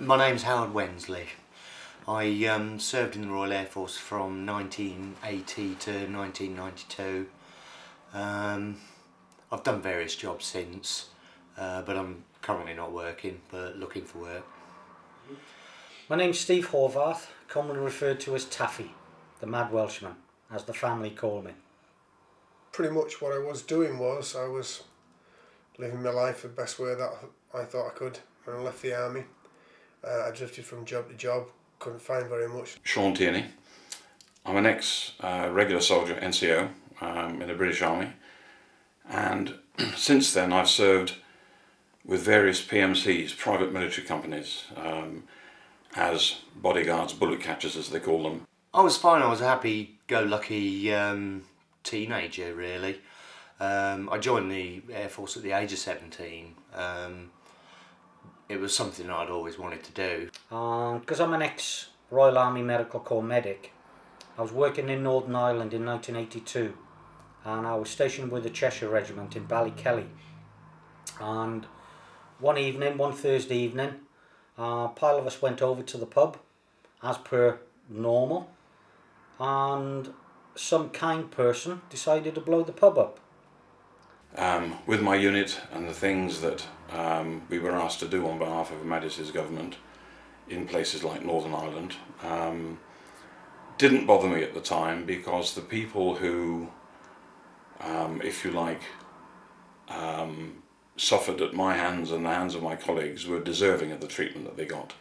My name's Howard Wensley. I served in the Royal Air Force from 1980 to 1992. I've done various jobs since, but I'm currently not working, but looking for work. My name's Steve Horvath, commonly referred to as Taffy, the Mad Welshman, as the family call me. Pretty much what I was doing was I was living my life the best way that I thought I could when I left the army. I drifted from job to job, couldn't find very much. Sean Tierney. I'm an ex-regular soldier, NCO, in the British Army, and since then I've served with various PMCs, private military companies, as bodyguards, bullet catchers as they call them. I was fine. I was a happy-go-lucky teenager, really. I joined the Air Force at the age of 17. It was something I'd always wanted to do. Because I'm an ex-Royal Army Medical Corps medic, I was working in Northern Ireland in 1982, and I was stationed with the Cheshire Regiment in Ballykelly. And one Thursday evening, a pile of us went over to the pub, as per normal, and some kind person decided to blow the pub up. With my unit and the things that we were asked to do on behalf of Her Majesty's government in places like Northern Ireland, didn't bother me at the time, because the people who, if you like, suffered at my hands and the hands of my colleagues were deserving of the treatment that they got,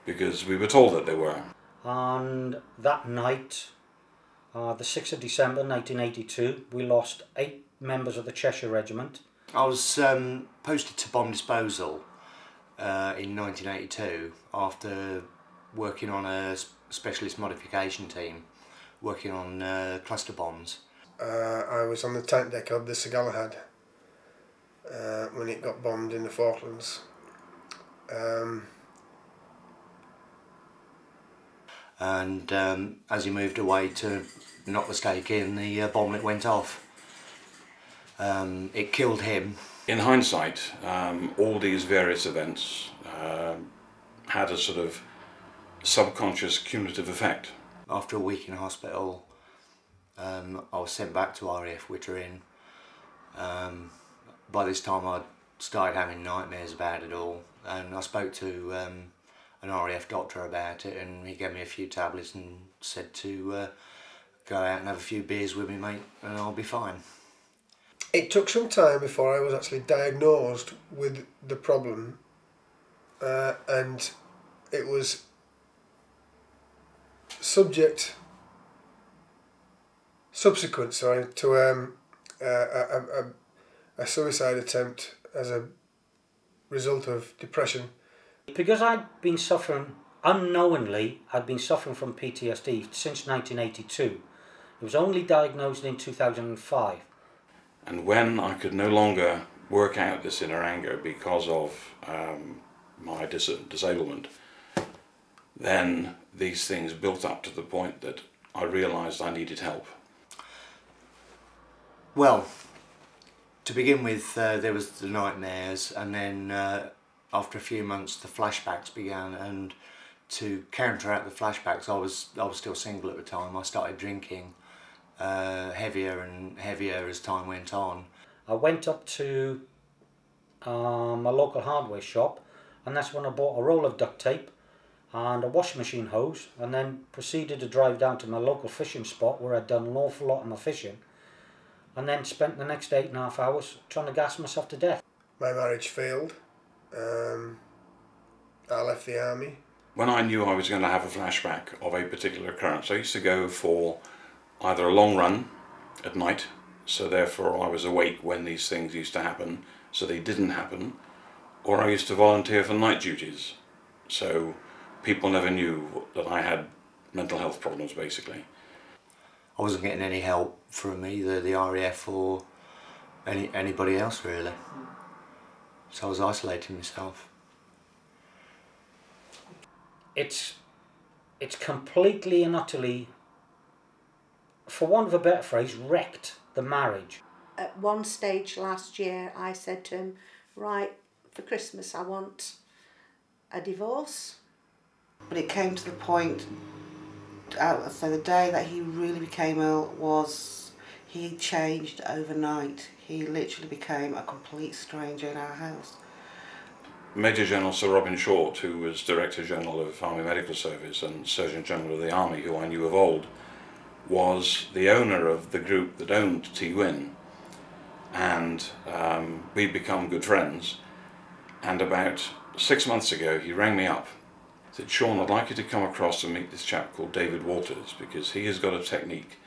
because we were told that they were. And that night, the 6th of December 1982, we lost 8 members of the Cheshire Regiment. I was posted to bomb disposal in 1982 after working on a specialist modification team, working on cluster bombs. I was on the tank deck of the Sir Galahad when it got bombed in the Falklands. And as he moved away to knock the stake in, the bomblet went off. It killed him. In hindsight, all these various events had a sort of subconscious cumulative effect. After a week in hospital, I was sent back to RAF Wittering. By this time I'd started having nightmares about it all, and I spoke to an RAF doctor about it, and he gave me a few tablets and said to go out and have a few beers with me, mate, and I'll be fine. It took some time before I was actually diagnosed with the problem, and it was subsequent to a suicide attempt as a result of depression. Because I'd been suffering, unknowingly, I'd been suffering from PTSD since 1982. It was only diagnosed in 2005. And when I could no longer work out this inner anger because of my disablement, then these things built up to the point that I realised I needed help. Well, to begin with, there was the nightmares, and then after a few months the flashbacks began, and to counteract the flashbacks, I was still single at the time. I started drinking heavier and heavier as time went on. I went up to my local hardware shop, and that's when I bought a roll of duct tape and a washing machine hose, and then proceeded to drive down to my local fishing spot where I'd done an awful lot of my fishing, and then spent the next 8.5 hours trying to gas myself to death. My marriage failed. I left the army. When I knew I was going to have a flashback of a particular occurrence, I used to go for either a long run at night, so therefore I was awake when these things used to happen, so they didn't happen, or I used to volunteer for night duties, so people never knew that I had mental health problems, basically. I wasn't getting any help from either the RAF or anybody else, really, so I was isolating myself. It's completely and utterly, for want of a better phrase, wrecked the marriage. At one stage last year I said to him, right, for Christmas I want a divorce. But it came to the point, so the day that he really became ill was, he changed overnight. He literally became a complete stranger in our house. Major General Sir Robin Short, who was Director General of Army Medical Service and Surgeon General of the Army, who I knew of old, was the owner of the group that owned tyhe, and we'd become good friends. And about 6 months ago he rang me up, said, "Sean, I'd like you to come across and meet this chap called David Walters, because he has got a technique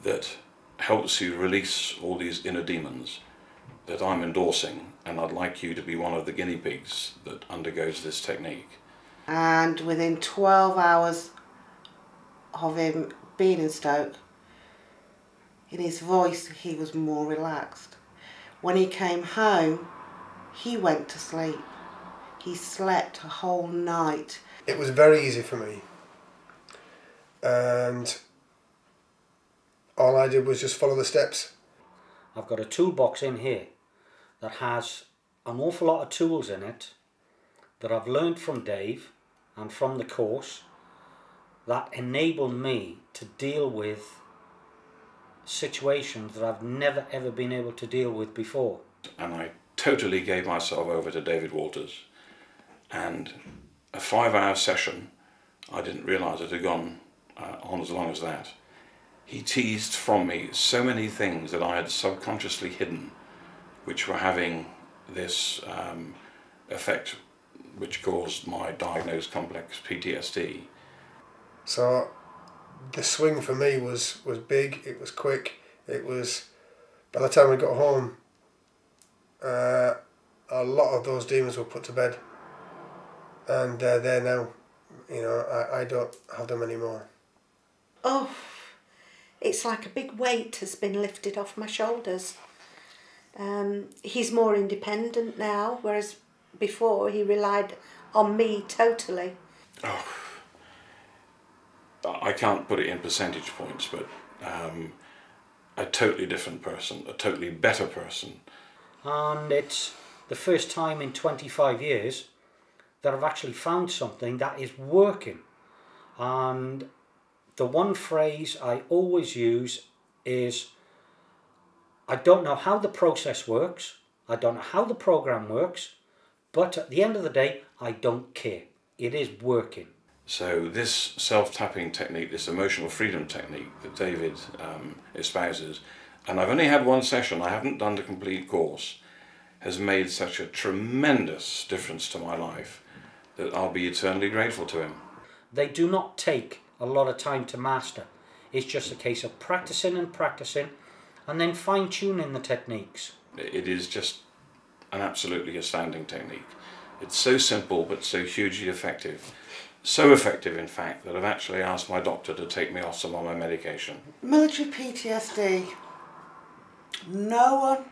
that helps you release all these inner demons that I'm endorsing, and I'd like you to be one of the guinea pigs that undergoes this technique." And within 12 hours of him being in Stoke, in his voice he was more relaxed. When he came home, he went to sleep. He slept a whole night. It was very easy for me, and all I did was just follow the steps. I've got a toolbox in here that has an awful lot of tools in it that I've learned from Dave and from the course that enable me to deal with situations that I've never ever been able to deal with before. And I totally gave myself over to David Walters, and a 5-hour session, I didn't realise it had gone on as long as that. He teased from me so many things that I had subconsciously hidden, which were having this effect which caused my diagnosed complex PTSD. So the swing for me was big, it was quick, it was, by the time we got home, a lot of those demons were put to bed, and they're there now. You know, I don't have them anymore. Oh, it's like a big weight has been lifted off my shoulders. He's more independent now, whereas before he relied on me totally. Oh, I can't put it in percentage points, but a totally different person, a totally better person. And it's the first time in 25 years that I've actually found something that is working. And the one phrase I always use is, I don't know how the process works, I don't know how the program works, but at the end of the day, I don't care. It is working. So this self-tapping technique, this emotional freedom technique that David espouses, and I've only had one session, I haven't done the complete course, has made such a tremendous difference to my life that I'll be eternally grateful to him. They do not take a lot of time to master. It's just a case of practicing and practicing and then fine-tuning the techniques. It is just an absolutely astounding technique. It's so simple but so hugely effective. So effective, in fact, that I've actually asked my doctor to take me off some of my medication. Military PTSD, no one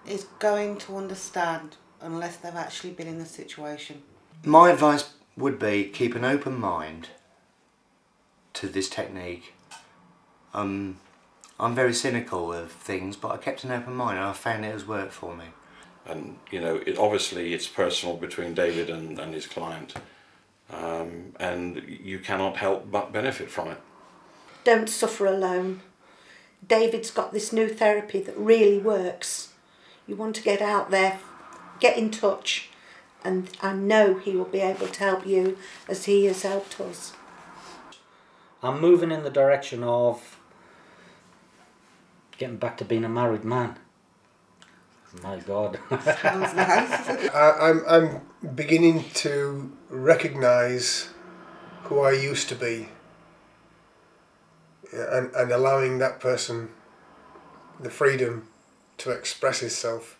is going to understand unless they've actually been in the situation. My advice would be keep an open mind to this technique. I'm very cynical of things, but I kept an open mind and I found it has worked for me. And you know, obviously it's personal between David and his client, and you cannot help but benefit from it. Don't suffer alone. David's got this new therapy that really works. You want to get out there, get in touch, and I know he will be able to help you as he has helped us. I'm moving in the direction of getting back to being a married man. My God. Sounds nice. I'm beginning to recognise who I used to be, and allowing that person the freedom to express himself